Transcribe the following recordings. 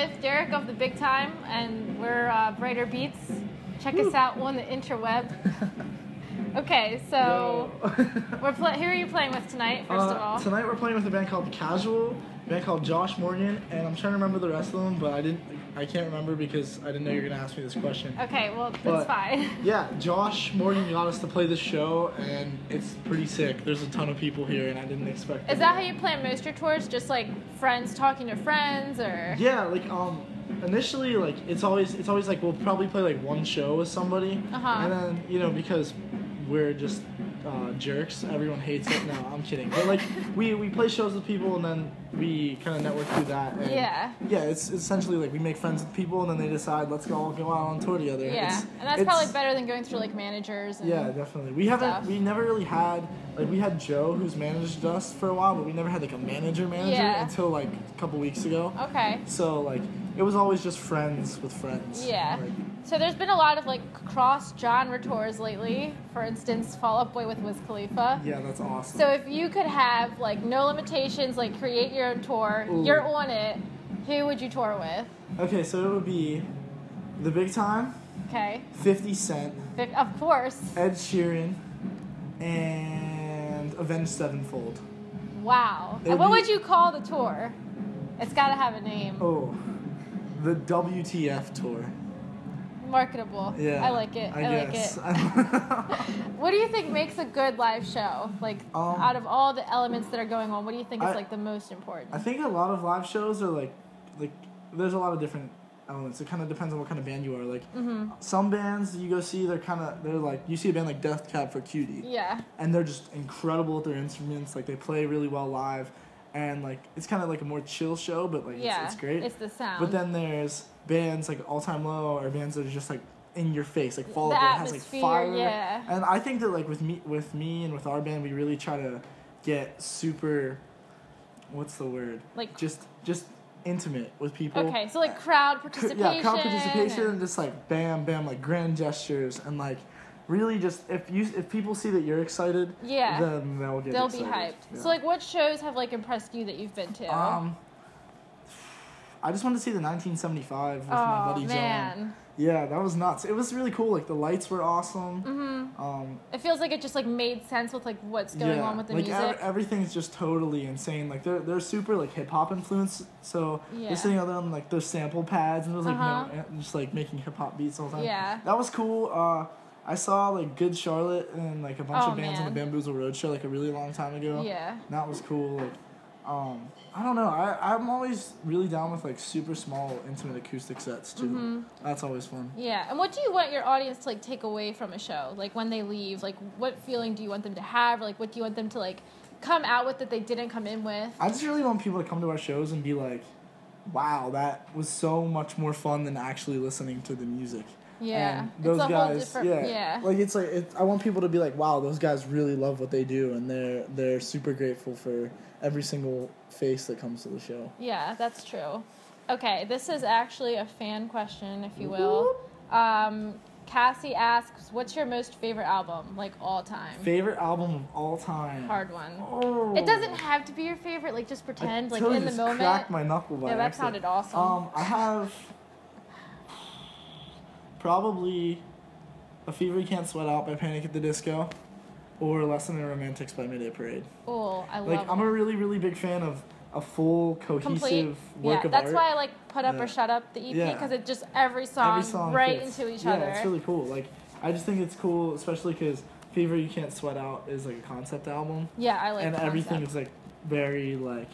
with Derek of the Big Time, and we're Brighter Beats. Check us out on the interweb. Okay, so who are you playing with tonight, first of all? Tonight we're playing with a band called Casual, a band called Josh Morgan, and I'm trying to remember the rest of them, but I can't remember because I didn't know you were going to ask me this question. Okay, well, that's fine. Yeah, Josh Morgan got us to play this show, and it's pretty sick. There's a ton of people here, and I didn't expect it. Is that how you plan most of your tours? Just like friends talking to friends, or? Yeah, like initially, like it's always like we'll probably play like one show with somebody, and then because we're just jerks, everyone hates it. No, I'm kidding. But like we play shows with people, and then we kind of network through that. And yeah, it's essentially like we make friends with people, and then they decide let's all go out on tour together. Yeah, and that's probably better than going through like managers. And yeah, definitely. We never really had we had Joe who's managed us for a while, but we never had like a manager until like a couple weeks ago. Okay. So like it was always just friends with friends. Yeah. So there's been a lot of like cross-genre tours lately. For instance, Fall Out Boy with Wiz Khalifa. Yeah, that's awesome. So if you could have like no limitations, like create your own tour, you're on it, who would you tour with? Okay, so it would be The Big Time. Okay. 50 Cent. Of course. Ed Sheeran. And Avenged Sevenfold. Wow. And what would you call the tour? It's got to have a name. Oh, the WTF tour. Marketable. Yeah. I like it. I guess. like it. What do you think makes a good live show? Like, out of all the elements that are going on, what do you think is like the most important? I think a lot of live shows are like there's a lot of different elements. It kind of depends on what kind of band you are. Like, some bands you go see, they're like, you see a band like Death Cab for Cutie. Yeah. And they're just incredible with their instruments. Like, they play really well live. And, like, it's kind of like a more chill show, but, like, it's great. It's the sound. But then there's bands like All Time Low, or bands that are just, like, in your face. Like, Fall Out Boy has, like, fire. Yeah. And I think that, like, with me and with our band, we really try to get super, what's the word? Like, just intimate with people. Okay, so, like, crowd participation. Yeah, crowd participation and just, like, bam, bam, like, grand gestures. And, like, really just, if people see that you're excited, then they'll get excited. They'll be hyped. Yeah. So, like, what shows have, like, impressed you that you've been to? I just wanted to see the 1975 with my buddy John. Yeah, that was nuts. It was really cool. Like, the lights were awesome. It feels like it just, like, made sense with, like, what's going on with the music. Everything's just totally insane. Like, they're super, like, hip-hop influenced. So, they're sitting on them, like, their sample pads, and it was, like, just, like, making hip-hop beats all the time. Yeah. That was cool. I saw, like, Good Charlotte and, like, a bunch of bands on the Bamboozle Roadshow, like, a really long time ago. Yeah. And that was cool. Like, I don't know. I'm always really down with, like, super small, intimate acoustic sets, too. That's always fun. Yeah. And what do you want your audience to, like, take away from a show? Like, when they leave, like, what feeling do you want them to have? Like, what do you want them to, like, come out with that they didn't come in with? I just really want people to come to our shows and be like, wow, that was so much more fun than actually listening to the music. Yeah, and those it's a guys, whole different, like it's like I want people to be like, wow, those guys really love what they do, and they're super grateful for every single face that comes to the show. Yeah, that's true. Okay, this is actually a fan question, if you will. Cassie asks, "What's your most favorite album, like all time?" Favorite album of all time. Hard one. Oh. It doesn't have to be your favorite. Like, just pretend, like in the moment. Cracked my knuckle by that sounded awesome. I have. Probably A Fever You Can't Sweat Out by Panic at the Disco, or Less Than a Romantics by Mayday Parade. Oh, I love it. Like, I'm a really, really big fan of a full, cohesive work of art. That's why I like Put Up or Shut Up, the EP, because it just, every song right fits into each other. Yeah, it's really cool. Like, I just think it's cool, especially because Fever You Can't Sweat Out is, like, a concept album. Yeah, I like and everything is, like, very, like,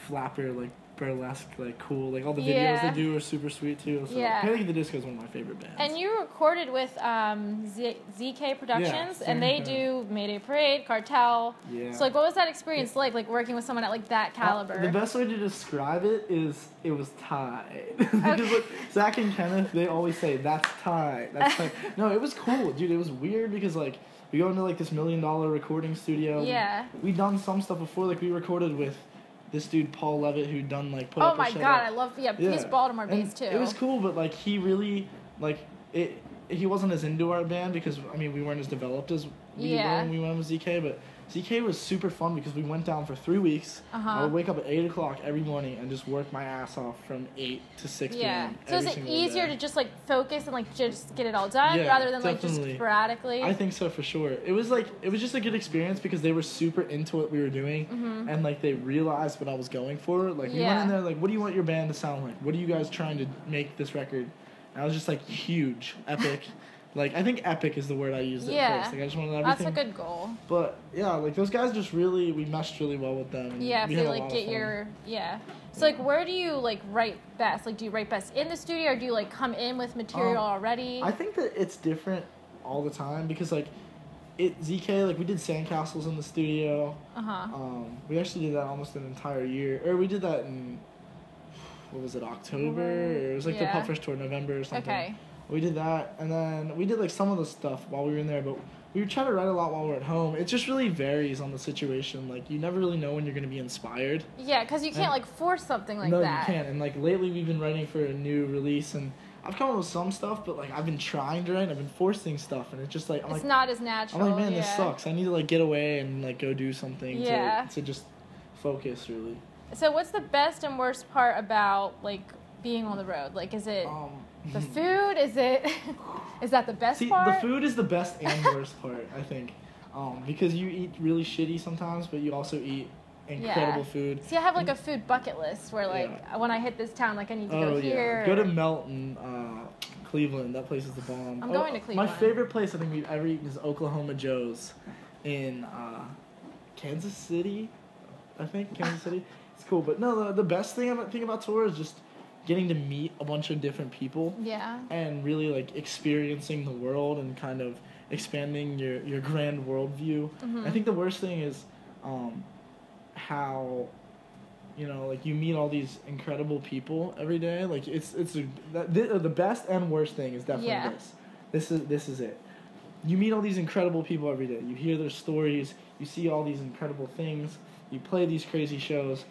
flapper, like, burlesque, like, cool. Like, all the videos they do are super sweet, too. So Panic at the Disco is one of my favorite bands. And you recorded with ZK Productions, and they do Mayday Parade, Cartel. Yeah. So, like, what was that experience like working with someone at, like, that caliber? The best way to describe it is it was tight. Because, like, Zach and Kenneth, they always say, that's tight. That's tight. No, it was cool, dude. It was weird because, like, we go into, like, this $1 million recording studio. Yeah. We'd done some stuff before. Like, we recorded with this dude Paul Levitt, who'd done like Put Up or Shut Up. Oh my god, I love he's Baltimore based too. It was cool, but like he really like it. He wasn't as into our band because I mean we weren't as developed as we were when we went with ZK, but ZK was super fun because we went down for 3 weeks. I would wake up at 8 o'clock every morning and just work my ass off from 8 to 6 p.m. So is it easier to just like focus and like just get it all done rather than like just sporadically? I think so for sure. It was just a good experience because they were super into what we were doing and like they realized what I was going for. Like we went in there like, what do you want your band to sound like? What are you guys trying to make this record? And I was just like huge, epic. Like, I think epic is the word I used at first. Like, I just wanted everything. That's a good goal. But, yeah, like, those guys just really, we meshed really well with them. Yeah, if they, like, get your, So, like, where do you, like, write best? Like, do you write best in the studio, or do you, like, come in with material already? I think that it's different all the time because, like, ZK, like, we did sandcastles in the studio. We actually did that almost an entire year. Or we did that in, what was it, October? Or it was, like, the Pop Fresh Tour, November or something. Okay. We did that, and then we did, like, some of the stuff while we were in there, but we try to write a lot while we're at home. It just really varies on the situation. Like, you never really know when you're going to be inspired. Yeah, because you can't, like, force something like that. No, you can't. And, like, lately we've been writing for a new release, and I've come up with some stuff, but, like, I've been trying to write, I've been forcing stuff, and it's just, like, it's not as natural. I'm like, man, this sucks. I need to, like, get away and, like, go do something to just focus, really. So what's the best and worst part about, like, being on the road? Like, is it... the food, is that the best part? The food is the best and worst part, I think. Because you eat really shitty sometimes, but you also eat incredible food. See, I have, like, a food bucket list where, like, when I hit this town, like, I need to go here. Go to Melton, Cleveland. That place is the bomb. I'm going to Cleveland. My favorite place I think we've ever eaten is Oklahoma Joe's in Kansas City, I think. Kansas City. It's cool. But, no, the best thing about tour is just getting to meet a bunch of different people and really like experiencing the world and kind of expanding your grand worldview. I think the worst thing is how like you meet all these incredible people every day. Like the best and worst thing is definitely this is it. You meet all these incredible people every day. You hear their stories, you see all these incredible things, you play these crazy shows.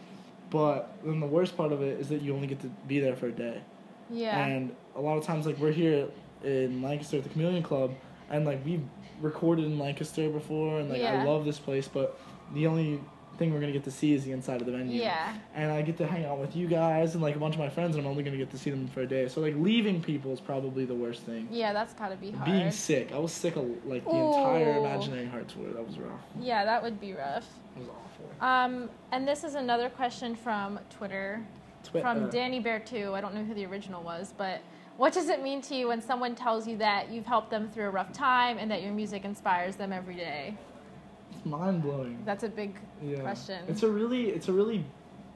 But then the worst part of it is that you only get to be there for a day. Yeah. And a lot of times, like, we're here in Lancaster at the Chameleon Club, and, like, we've recorded in Lancaster before, and, like, I love this place, but the only thing we're going to get to see is the inside of the venue. Yeah. And I get to hang out with you guys and, like, a bunch of my friends, and I'm only going to get to see them for a day. So, like, leaving people is probably the worst thing. Yeah, that's got to be hard. Being sick. I was sick, like, the entire Imaginary Heart tour. That was rough. Yeah, that would be rough. It was awful. And this is another question from Twitter, from Danny Bear 2. I don't know who the original was, but what does it mean to you when someone tells you that you've helped them through a rough time and that your music inspires them every day? It's mind-blowing. That's a big question. It's a really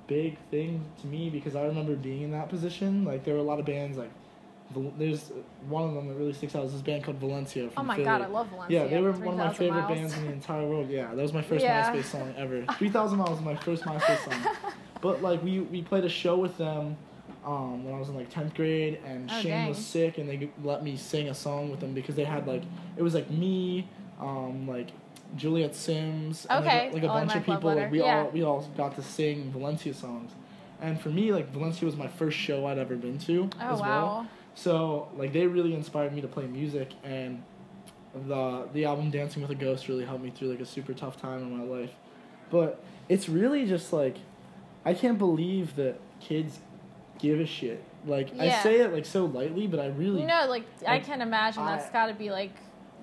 big thing to me because I remember being in that position. Like, there were a lot of bands, like, there's one of them that really sticks out is this band called Valencia from Philly. God, I love Valencia. Yeah, they were one of my favorite bands in the entire world. Yeah, that was my first MySpace song ever. 3,000 Miles was my first MySpace song. But, like, we played a show with them when I was in, like, 10th grade, and Shane was sick, and they let me sing a song with them because they had, like, it was, like, me, like, Juliet Sims, and, like a bunch of people. Like, we all got to sing Valencia songs. And for me, like, Valencia was my first show I'd ever been to as well. So, like, they really inspired me to play music, and the album Dancing with a Ghost really helped me through, like, a super tough time in my life. But it's really just, like, I can't believe that kids give a shit. Like, I say it, like, so lightly, but I really... No, like I can imagine that's got to be, like,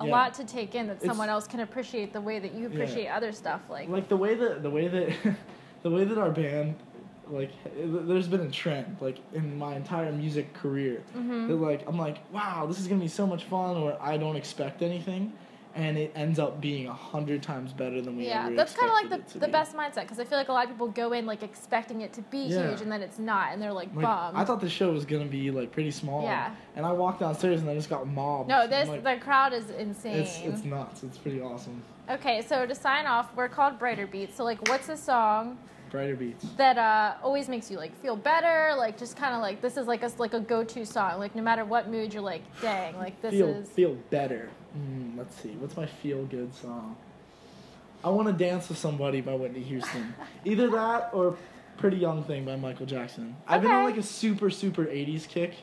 a lot to take in, that someone else can appreciate the way that you appreciate other stuff. Like the way that our band... Like, there's been a trend, like, in my entire music career. That, like, I'm like, wow, this is going to be so much fun, or I don't expect anything, and it ends up being 100 times better than we ever expected. Yeah, that's kind of like the best mindset, because I feel like a lot of people go in, like, expecting it to be huge, and then it's not, and they're, like bummed. I thought the show was going to be, like, pretty small. Yeah. And I walked downstairs, and I just got mobbed. No, the crowd is insane. It's nuts. It's pretty awesome. Okay, so to sign off, we're called Brighter Beats, so, like, what's a song... Brighter Beats. That always makes you, like, feel better, like, just kind of, like, this is, like, a go-to song. Like, no matter what mood, you're like, dang, like, this is... Feel better. Let's see. What's my feel-good song? I Want to Dance with Somebody by Whitney Houston. Either that or Pretty Young Thing by Michael Jackson. I've been on, like, a super, super 80s kick,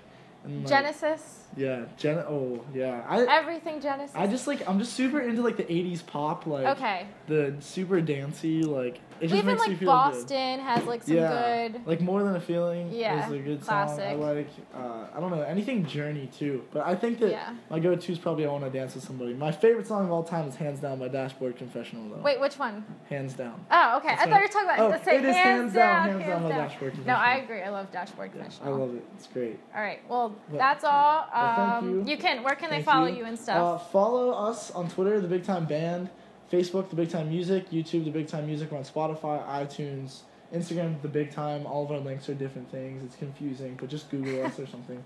And, like, Genesis. Yeah, Everything Genesis. I'm just super into like the 80s pop, like the super dancey, like it just makes me feel Boston good. has like some good, like More Than a Feeling is a good classic song. I like I don't know, anything Journey too, but I think that my go-to is probably I Wanna Dance With Somebody. My favorite song of all time is Hands Down by Dashboard Confessional though. Wait, which one? Hands Down. Oh, okay. I thought you were talking about it is Hands Down by Dashboard Confessional. No, I agree. I love Dashboard Confessional. I love it. It's great. All right. Well, that's all. Thank you. Where can they follow you and stuff? Follow us on Twitter, The Big Time Band, Facebook, The Big Time Music, YouTube, The Big Time Music. We're on Spotify, iTunes, Instagram, The Big Time. All of our links are different things. It's confusing, but just Google us or something.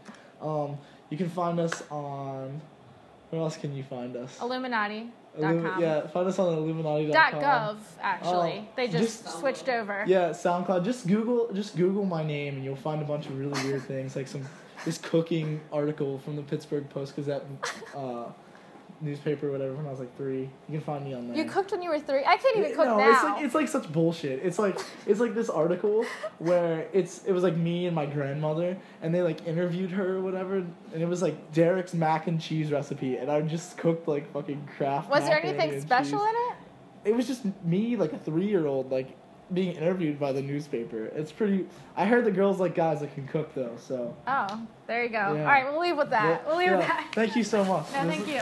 You can find us on... Where else can you find us? Illuminati.com. Yeah, find us on Illuminati.com. .gov, actually. They just switched over. Yeah, SoundCloud. Just Google my name, and you'll find a bunch of really weird things, like this cooking article from the Pittsburgh Post-Gazette newspaper or whatever when I was like 3. You can find me on there. You cooked when you were 3? I can't even cook now. It's like such bullshit. It's like this article where it was like me and my grandmother, and they like interviewed her or whatever, and it was like Derek's mac and cheese recipe, and I just cooked like fucking Kraft. Was there anything special in it? It was just me, like a 3-year-old, like being interviewed by the newspaper. It's pretty. I heard the girls like guys that can cook though. So. Oh, there you go. Yeah. All right, we'll leave with that. We'll leave with that. Thank you so much. No, thank you.